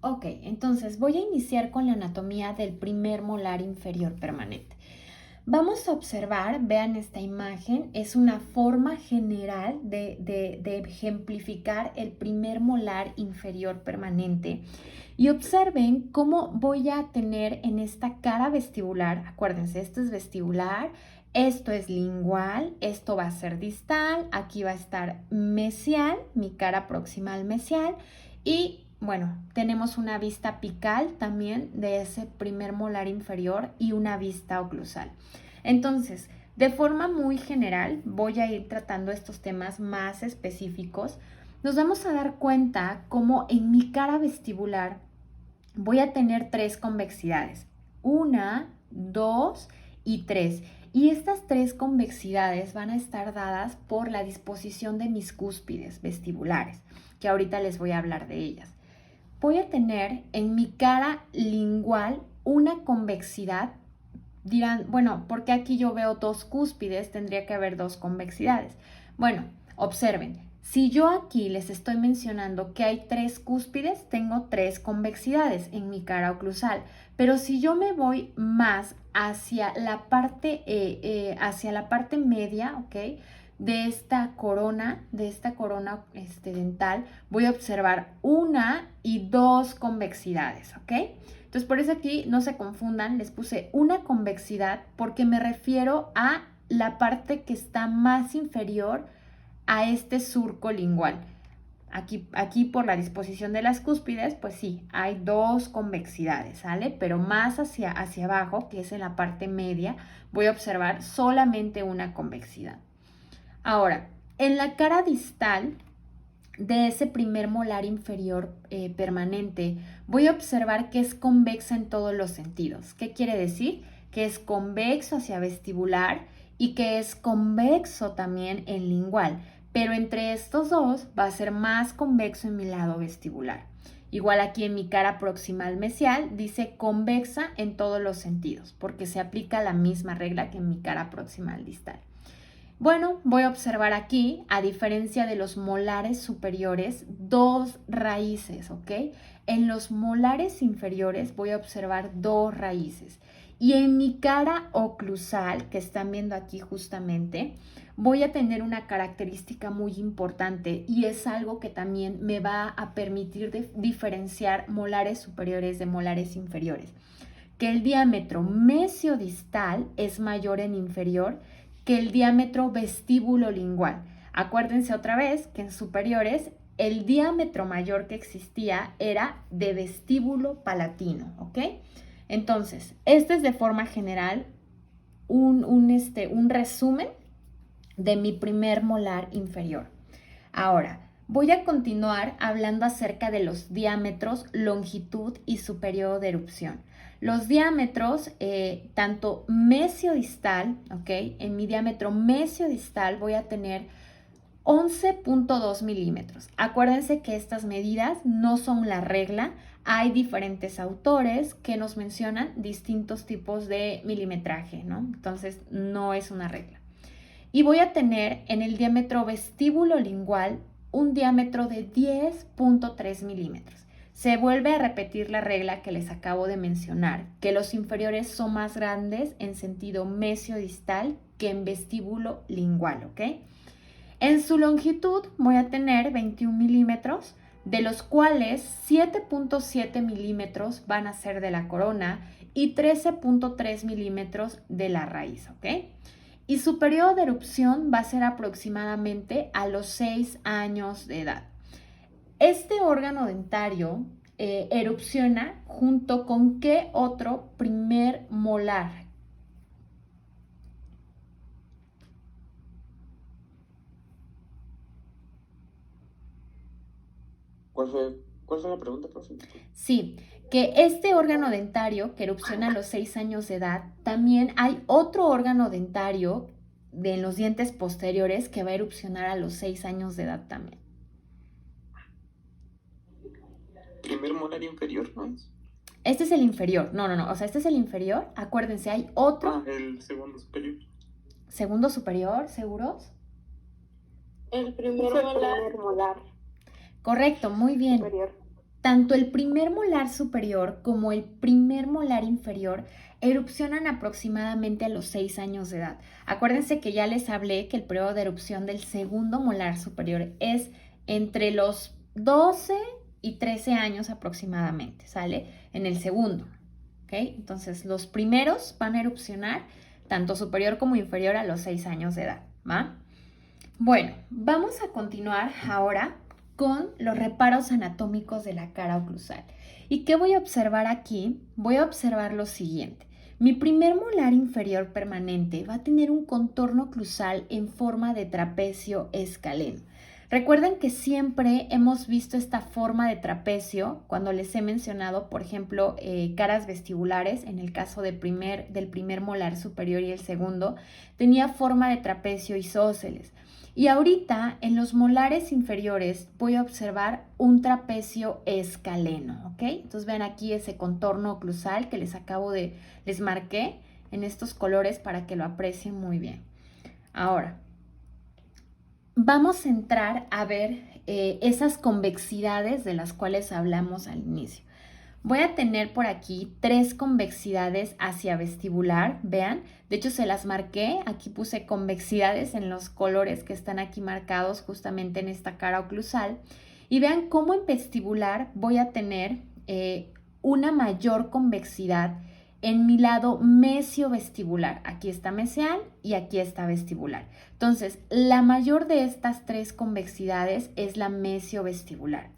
Ok, entonces voy a iniciar con la anatomía del primer molar inferior permanente. Vamos a observar, vean esta imagen, es una forma general de ejemplificar el primer molar inferior permanente. Y observen cómo voy a tener en esta cara vestibular, acuérdense, esto es vestibular, esto es lingual, esto va a ser distal, aquí va a estar mesial, mi cara proximal mesial, y bueno, tenemos una vista apical también de ese primer molar inferior y una vista oclusal. Entonces, de forma muy general, voy a ir tratando estos temas más específicos. Nos vamos a dar cuenta cómo en mi cara vestibular voy a tener 3 convexidades. 1, 2 y 3. Y estas 3 convexidades van a estar dadas por la disposición de mis cúspides vestibulares, que ahorita les voy a hablar de ellas. Voy a tener en mi cara lingual una convexidad. Dirán, bueno, ¿por qué aquí yo veo 2 cúspides? Tendría que haber 2 convexidades. Bueno, observen, si yo aquí les estoy mencionando que hay 3 cúspides, tengo 3 convexidades en mi cara oclusal. Pero si yo me voy más hacia la parte media, ¿ok? De esta corona dental, voy a observar 1 y 2 convexidades, ¿ok? Entonces, por eso aquí no se confundan, les puse una convexidad porque me refiero a la parte que está más inferior a este surco lingual. Aquí por la disposición de las cúspides, pues sí, hay 2 convexidades, ¿sale? Pero más hacia abajo, que es en la parte media, voy a observar solamente una convexidad. Ahora, en la cara distal de ese primer molar inferior permanente, voy a observar que es convexa en todos los sentidos. ¿Qué quiere decir? Que es convexo hacia vestibular y que es convexo también en lingual, pero entre estos dos va a ser más convexo en mi lado vestibular. Igual aquí en mi cara proximal mesial dice convexa en todos los sentidos, porque se aplica la misma regla que en mi cara proximal distal. Bueno, voy a observar aquí, a diferencia de los molares superiores, 2 raíces, ¿ok? En los molares inferiores voy a observar 2 raíces. Y en mi cara oclusal, que están viendo aquí justamente, voy a tener una característica muy importante y es algo que también me va a permitir diferenciar molares superiores de molares inferiores. Que el diámetro mesiodistal es mayor en inferior que el diámetro vestíbulo-lingual. Acuérdense otra vez que en superiores el diámetro mayor que existía era de vestíbulo palatino, ¿ok? Entonces, este es de forma general un resumen de mi primer molar inferior. Ahora, voy a continuar hablando acerca de los diámetros, longitud y su periodo de erupción. Los diámetros, tanto mesiodistal, ¿ok? En mi diámetro mesiodistal voy a tener 11.2 milímetros. Acuérdense que estas medidas no son la regla. Hay diferentes autores que nos mencionan distintos tipos de milimetraje, ¿no? Entonces, no es una regla. Y voy a tener en el diámetro vestíbulo lingual un diámetro de 10.3 milímetros. Se vuelve a repetir la regla que les acabo de mencionar, que los inferiores son más grandes en sentido mesiodistal que en vestíbulo lingual, ¿ok? En su longitud voy a tener 21 milímetros, de los cuales 7.7 milímetros van a ser de la corona y 13.3 milímetros de la raíz, ¿ok? Y su periodo de erupción va a ser aproximadamente a los 6 años de edad. Este órgano dentario erupciona junto con ¿qué otro primer molar? ¿Cuál fue la pregunta, profe? Sí, que este órgano dentario que erupciona a los 6 años de edad, también hay otro órgano dentario de los dientes posteriores que va a erupcionar a los 6 años de edad también. Primer molar inferior, ¿no es? Este es el inferior. No, o sea, este es el inferior. Acuérdense, hay otro. El segundo superior. Segundo superior, ¿seguros? El primer molar Correcto, muy bien. superior. tanto el primer molar superior como el primer molar inferior erupcionan aproximadamente a los 6 años de edad. Acuérdense que ya les hablé que el periodo de erupción del segundo molar superior es entre los 12 y 13 años aproximadamente, ¿sale? En el segundo, ¿ok? Entonces, los primeros van a erupcionar tanto superior como inferior a los 6 años de edad, ¿va? Bueno, vamos a continuar ahora con los reparos anatómicos de la cara oclusal. ¿Y qué voy a observar aquí? Voy a observar lo siguiente. Mi primer molar inferior permanente va a tener un contorno oclusal en forma de trapecio escaleno. Recuerden que siempre hemos visto esta forma de trapecio cuando les he mencionado, por ejemplo, caras vestibulares, en el caso del primer molar superior y el segundo, tenía forma de trapecio isósceles. Y ahorita en los molares inferiores voy a observar un trapecio escaleno, ¿ok? Entonces vean aquí ese contorno oclusal que les marqué en estos colores para que lo aprecien muy bien. Ahora, vamos a entrar a ver esas convexidades de las cuales hablamos al inicio. Voy a tener por aquí 3 convexidades hacia vestibular, vean, de hecho se las marqué, aquí puse convexidades en los colores que están aquí marcados justamente en esta cara oclusal y vean cómo en vestibular voy a tener una mayor convexidad en mi lado mesiovestibular. Aquí está mesial y aquí está vestibular. Entonces, la mayor de estas 3 convexidades es la mesiovestibular.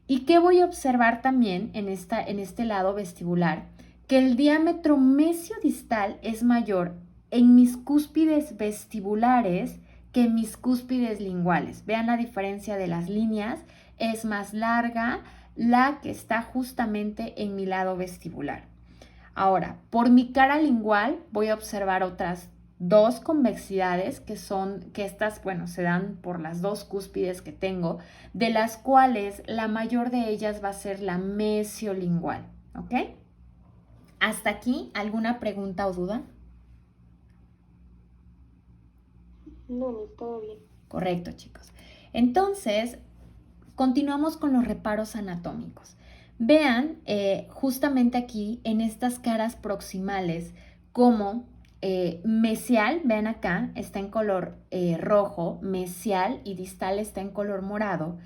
¿Y qué voy a observar también en este lado vestibular? Que el diámetro mesiodistal es mayor en mis cúspides vestibulares que en mis cúspides linguales. Vean la diferencia de las líneas, es más larga la que está justamente en mi lado vestibular. Ahora, por mi cara lingual voy a observar otras 2 convexidades que estas, bueno, se dan por las 2 cúspides que tengo, de las cuales la mayor de ellas va a ser la mesiolingual, ¿ok? ¿Hasta aquí alguna pregunta o duda? No, todo bien. Correcto, chicos. Entonces, continuamos con los reparos anatómicos. Vean justamente aquí en estas caras proximales como mesial, vean acá, está en color rojo, mesial y distal está en color morado.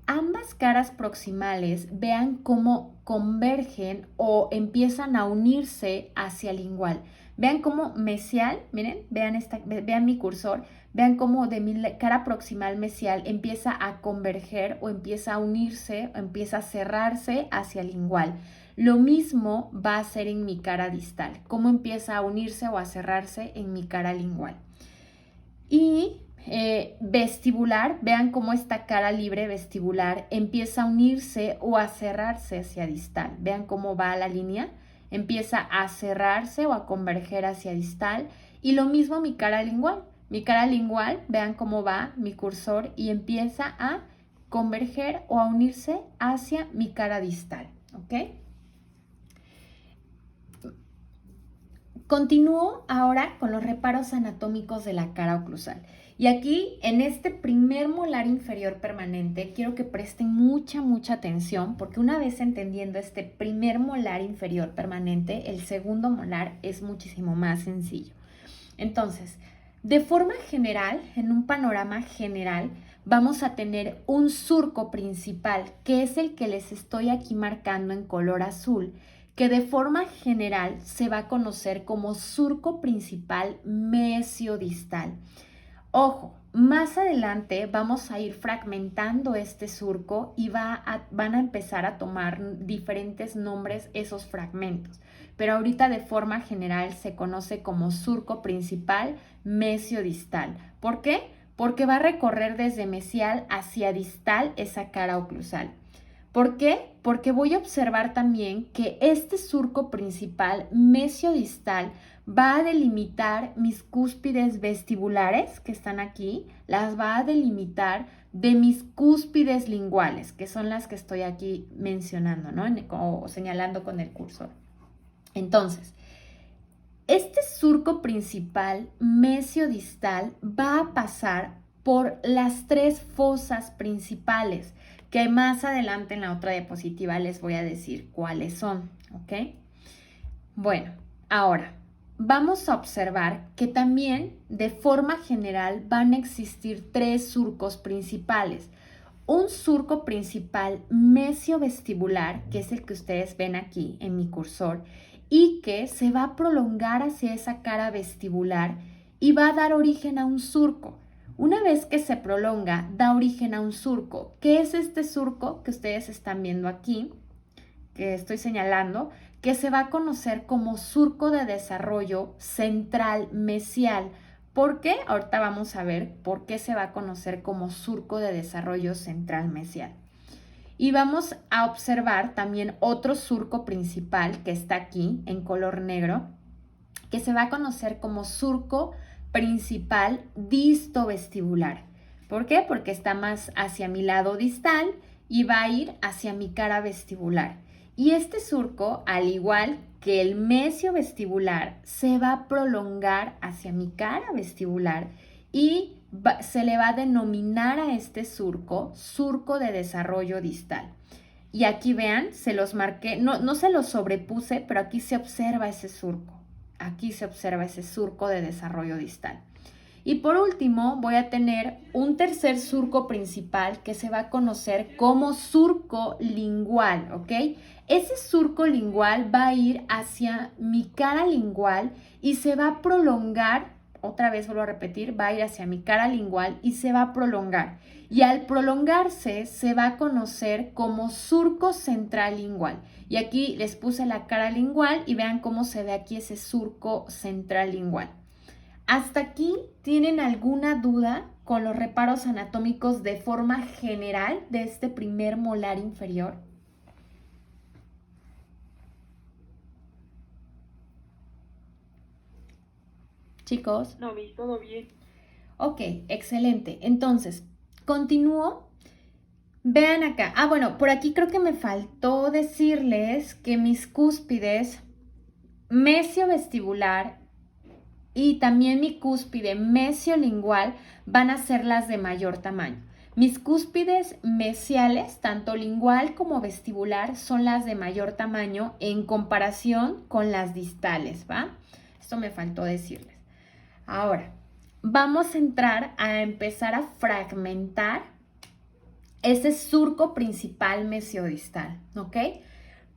Ambas caras proximales, vean cómo convergen o empiezan a unirse hacia lingual. Vean cómo mesial, miren, vean mi cursor, vean cómo de mi cara proximal mesial empieza a converger o empieza a unirse o empieza a cerrarse hacia lingual. Lo mismo va a ser en mi cara distal, cómo empieza a unirse o a cerrarse en mi cara lingual. Y vestibular, vean cómo esta cara libre vestibular empieza a unirse o a cerrarse hacia distal. Vean cómo va la línea, empieza a cerrarse o a converger hacia distal. Y lo mismo mi cara lingual. Mi cara lingual, vean cómo va mi cursor y empieza a converger o a unirse hacia mi cara distal, ¿ok? Continúo ahora con los reparos anatómicos de la cara oclusal. Y aquí, en este primer molar inferior permanente, quiero que presten mucha atención, porque una vez entendiendo este primer molar inferior permanente, el segundo molar es muchísimo más sencillo. Entonces, de forma general, en un panorama general, vamos a tener un surco principal, que es el que les estoy aquí marcando en color azul, que de forma general se va a conocer como surco principal mesiodistal. Ojo, más adelante vamos a ir fragmentando este surco y van a empezar a tomar diferentes nombres esos fragmentos. Pero ahorita de forma general se conoce como surco principal mesiodistal. ¿Por qué? Porque va a recorrer desde mesial hacia distal esa cara oclusal. ¿Por qué? Porque voy a observar también que este surco principal mesiodistal va a delimitar mis cúspides vestibulares, que están aquí, las va a delimitar de mis cúspides linguales, que son las que estoy aquí mencionando, ¿no? O señalando con el cursor. Entonces, este surco principal mesiodistal va a pasar por las 3 fosas principales, que más adelante en la otra diapositiva les voy a decir cuáles son, ¿ok? Bueno, ahora vamos a observar que también de forma general van a existir 3 surcos principales. Un surco principal mesiovestibular, que es el que ustedes ven aquí en mi cursor, y que se va a prolongar hacia esa cara vestibular y va a dar origen a un surco. Una vez que se prolonga, da origen a un surco. ¿Qué es este surco que ustedes están viendo aquí, que estoy señalando? Que se va a conocer como surco de desarrollo central mesial. ¿Por qué? Ahorita vamos a ver por qué se va a conocer como surco de desarrollo central mesial. Y vamos a observar también otro surco principal que está aquí en color negro, que se va a conocer como surco principal distovestibular. ¿Por qué? Porque está más hacia mi lado distal y va a ir hacia mi cara vestibular. Y este surco, al igual que el mesiovestibular, se va a prolongar hacia mi cara vestibular y se le va a denominar a este surco surco de desarrollo distal. Y aquí vean, se los marqué, no se los sobrepuse, pero aquí se observa ese surco. Aquí se observa ese surco de desarrollo distal. Y por último, voy a tener un tercer surco principal que se va a conocer como surco lingual, ¿ok? Ese surco lingual va a ir hacia mi cara lingual y se va a prolongar, otra vez vuelvo a repetir, va a ir hacia mi cara lingual y se va a prolongar. Y al prolongarse se va a conocer como surco central lingual. Y aquí les puse la cara lingual y vean cómo se ve aquí ese surco central lingual. ¿Hasta aquí tienen alguna duda con los reparos anatómicos de forma general de este primer molar inferior? Chicos. No, Miss, todo bien. Ok, excelente. Entonces, continúo. Vean acá. Ah, bueno, por aquí creo que me faltó decirles que mis cúspides mesiovestibular y también mi cúspide mesiolingual van a ser las de mayor tamaño. Mis cúspides mesiales, tanto lingual como vestibular, son las de mayor tamaño en comparación con las distales, ¿va? Esto me faltó decirles. Ahora, vamos a entrar a empezar a fragmentar ese surco principal mesiodistal, ¿ok?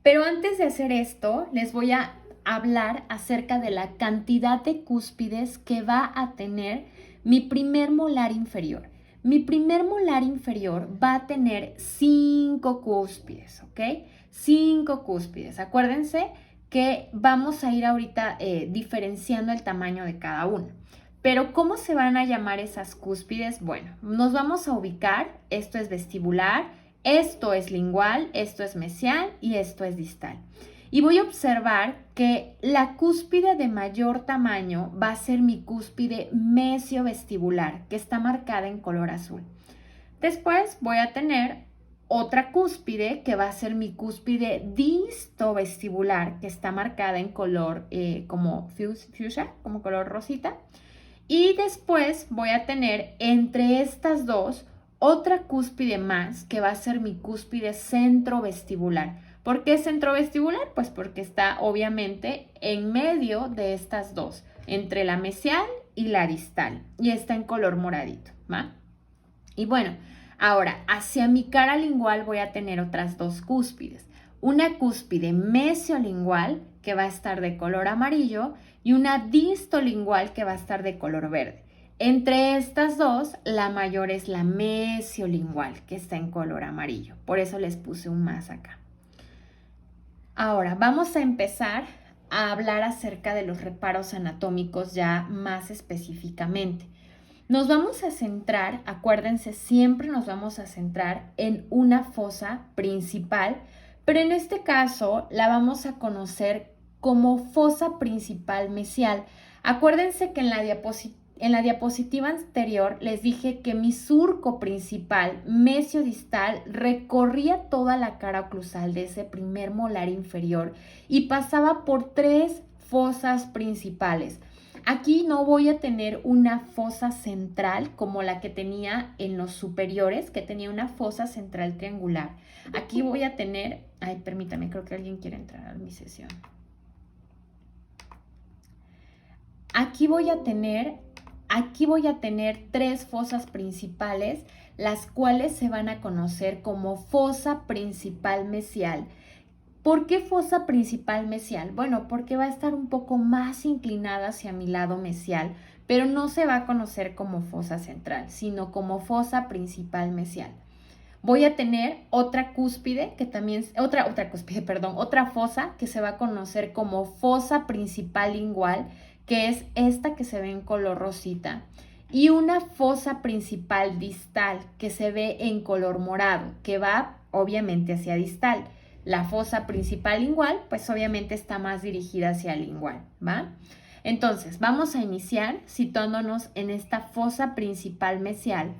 Pero antes de hacer esto, les voy a hablar acerca de la cantidad de cúspides que va a tener mi primer molar inferior. Mi primer molar inferior va a tener 5 cúspides, ¿ok? 5 cúspides. Acuérdense que vamos a ir ahorita diferenciando el tamaño de cada uno. Pero ¿cómo se van a llamar esas cúspides? Bueno, nos vamos a ubicar. Esto es vestibular, esto es lingual, esto es mesial y esto es distal. Y voy a observar que la cúspide de mayor tamaño va a ser mi cúspide mesiovestibular, que está marcada en color azul. Después voy a tener otra cúspide que va a ser mi cúspide distovestibular, que está marcada en color como fuchsia, como color rosita. Y después voy a tener entre estas dos otra cúspide más, que va a ser mi cúspide centrovestibular. ¿Por qué centrovestibular? Pues porque está obviamente en medio de estas dos, entre la mesial y la distal, y está en color moradito, ¿va? Y bueno, ahora hacia mi cara lingual voy a tener otras dos cúspides. Una cúspide mesiolingual que va a estar de color amarillo y una distolingual que va a estar de color verde. Entre estas dos, la mayor es la mesiolingual, que está en color amarillo. Por eso les puse un más acá. Ahora, vamos a empezar a hablar acerca de los reparos anatómicos ya más específicamente. Nos vamos a centrar, acuérdense, siempre nos vamos a centrar en una fosa principal, pero en este caso la vamos a conocer como fosa principal mesial. Acuérdense que en la diapositiva anterior les dije que mi surco principal mesiodistal recorría toda la cara oclusal de ese primer molar inferior y pasaba por 3 fosas principales. Aquí no voy a tener una fosa central como la que tenía en los superiores, que tenía una fosa central triangular. Aquí voy a tener, ay, permítame, creo que alguien quiere entrar a mi sesión. Aquí voy a tener 3 fosas principales, las cuales se van a conocer como fosa principal mesial. ¿Por qué fosa principal mesial? Bueno, porque va a estar un poco más inclinada hacia mi lado mesial, pero no se va a conocer como fosa central, sino como fosa principal mesial. Voy a tener otra cúspide que también, otra fosa que se va a conocer como fosa principal lingual, que es esta que se ve en color rosita, y una fosa principal distal que se ve en color morado, que va obviamente hacia distal. La fosa principal lingual, pues obviamente está más dirigida hacia lingual, ¿va? Entonces, vamos a iniciar situándonos en esta fosa principal mesial.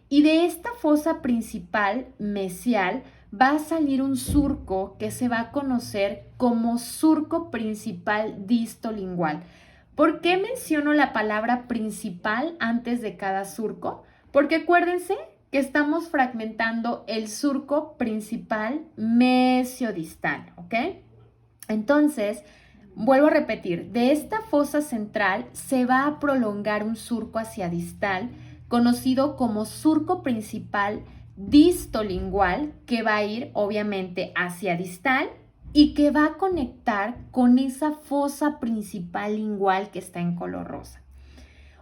Y de esta fosa principal mesial va a salir un surco que se va a conocer como surco principal distolingual. ¿Por qué menciono la palabra principal antes de cada surco? Porque acuérdense que estamos fragmentando el surco principal mesiodistal, ¿ok? Entonces, vuelvo a repetir, de esta fosa central se va a prolongar un surco hacia distal, conocido como surco principal distolingual, que va a ir obviamente hacia distal y que va a conectar con esa fosa principal lingual que está en color rosa.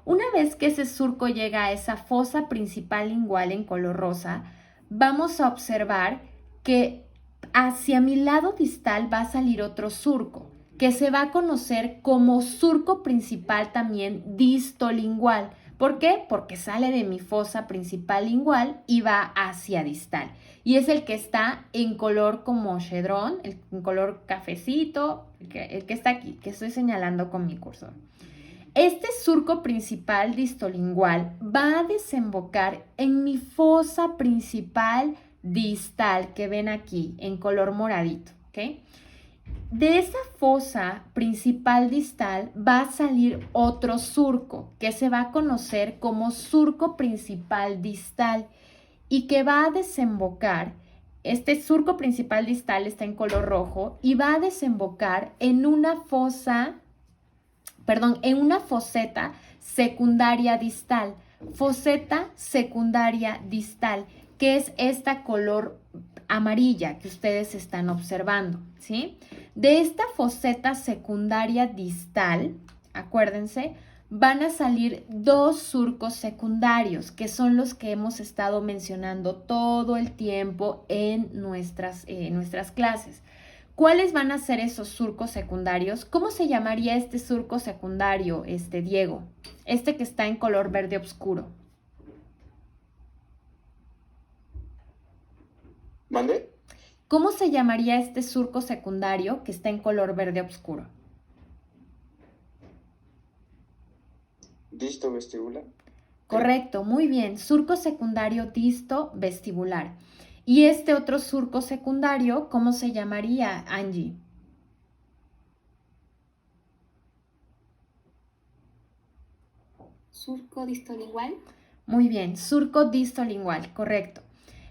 Una vez que ese surco llega a esa fosa principal lingual en color rosa, vamos a observar que hacia mi lado distal va a salir otro surco, que se va a conocer como surco principal también distolingual. ¿Por qué? Porque sale de mi fosa principal lingual y va hacia distal. Y es el que está en color como chedrón, en color cafecito, el que está aquí, que estoy señalando con mi cursor. Este surco principal distolingual va a desembocar en mi fosa principal distal que ven aquí en color moradito, ¿ok? De esa fosa principal distal va a salir otro surco que se va a conocer como surco principal distal y que va a desembocar, este surco principal distal está en color rojo y va a desembocar en una foseta secundaria distal, foseta secundaria distal, que es esta color amarilla que ustedes están observando, ¿sí? De esta foseta secundaria distal, acuérdense, van a salir 2 surcos secundarios, que son los que hemos estado mencionando todo el tiempo en nuestras clases. ¿Cuáles van a ser esos surcos secundarios? ¿Cómo se llamaría este surco secundario, Diego? Este que está en color verde oscuro. ¿Mande? ¿Cómo se llamaría este surco secundario que está en color verde oscuro? Disto vestibular. Correcto, muy bien. Surco secundario disto vestibular. ¿Y este otro surco secundario, cómo se llamaría, Angie? Surco distolingual. Muy bien, surco distolingual, correcto.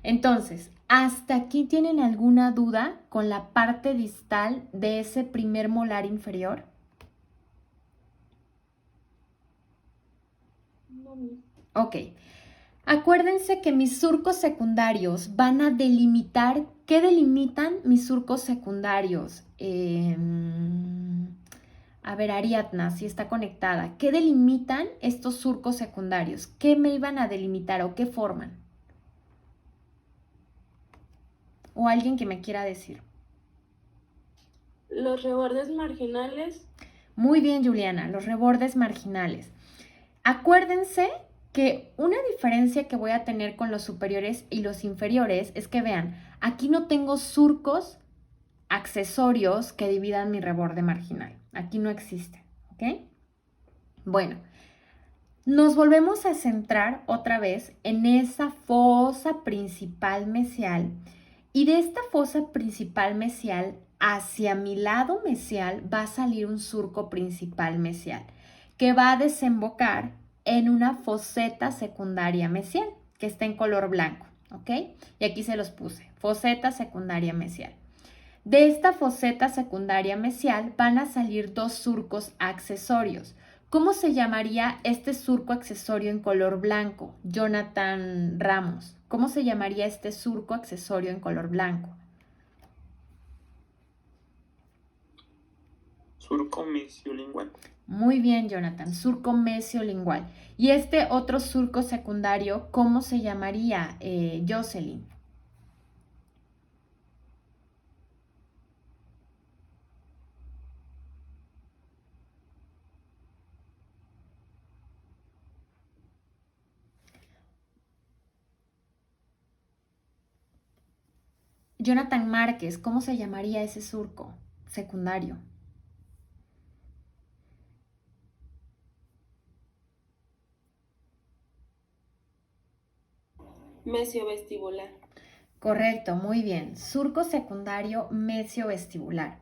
Entonces, ¿hasta aquí tienen alguna duda con la parte distal de ese primer molar inferior? No, Miss. Ok. Acuérdense que mis surcos secundarios van a delimitar. ¿Qué delimitan mis surcos secundarios? A ver, Ariadna, si está conectada. ¿Qué delimitan estos surcos secundarios? ¿Qué me iban a delimitar o qué forman? O alguien que me quiera decir. Los rebordes marginales. Muy bien, Juliana, los rebordes marginales. Acuérdense que una diferencia que voy a tener con los superiores y los inferiores es que vean, aquí no tengo surcos accesorios que dividan mi reborde marginal. Aquí no existe, ¿ok? Bueno, nos volvemos a centrar otra vez en esa fosa principal mesial y de esta fosa principal mesial hacia mi lado mesial va a salir un surco principal mesial que va a desembocar en una foseta secundaria mesial, que está en color blanco, ¿ok? Y aquí se los puse, foseta secundaria mesial. De esta foseta secundaria mesial van a salir dos surcos accesorios. ¿Cómo se llamaría este surco accesorio en color blanco? Jonathan Ramos, ¿cómo se llamaría este surco accesorio en color blanco? Surco mesiolingual. Muy bien, Jonathan, surco mesiolingual. Y este otro surco secundario, ¿cómo se llamaría, Jocelyn? Jonathan Márquez, ¿cómo se llamaría ese surco secundario? Mesiovestibular. Correcto, muy bien. Surco secundario mesiovestibular.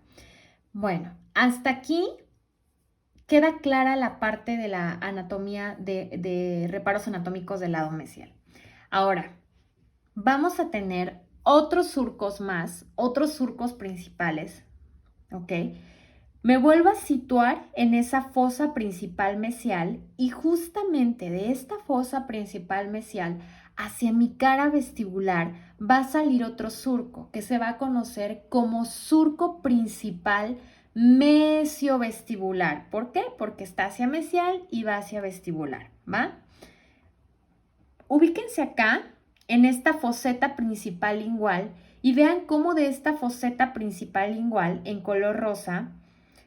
Bueno, hasta aquí queda clara la parte de la anatomía de reparos anatómicos del lado mesial. Ahora, vamos a tener otros surcos más, otros surcos principales, ¿ok? Me vuelvo a situar en esa fosa principal mesial y justamente de esta fosa principal mesial hacia mi cara vestibular va a salir otro surco que se va a conocer como surco principal mesiovestibular. ¿Por qué? Porque está hacia mesial y va hacia vestibular, ¿va? Ubíquense acá en esta foseta principal lingual y vean cómo de esta foseta principal lingual en color rosa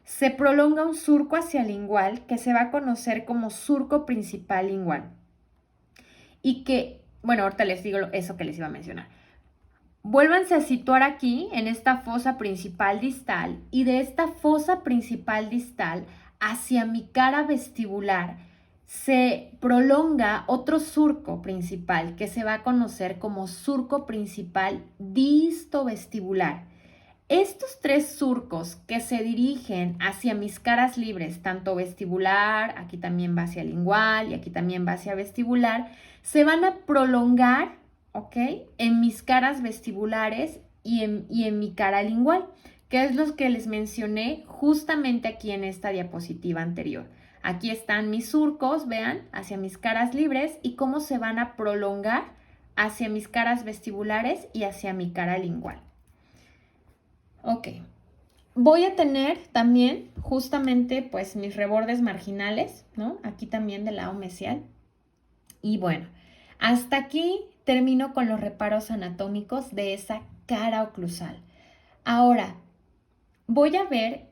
se prolonga un surco hacia el lingual que se va a conocer como surco principal lingual. Y que, bueno, ahorita les digo eso que les iba a mencionar. Vuélvanse a situar aquí en esta fosa principal distal y de esta fosa principal distal hacia mi cara vestibular se prolonga otro surco principal que se va a conocer como surco principal distovestibular. Estos tres surcos que se dirigen hacia mis caras libres, tanto vestibular, aquí también va hacia lingual y aquí también va hacia vestibular, se van a prolongar, ¿ok? En mis caras vestibulares y en mi cara lingual, que es lo que les mencioné justamente aquí en esta diapositiva anterior. Aquí están mis surcos, vean, hacia mis caras libres y cómo se van a prolongar hacia mis caras vestibulares y hacia mi cara lingual. Ok, voy a tener también justamente pues mis rebordes marginales, ¿no? Aquí también del lado mesial. Y bueno, hasta aquí termino con los reparos anatómicos de esa cara oclusal. Ahora, voy a ver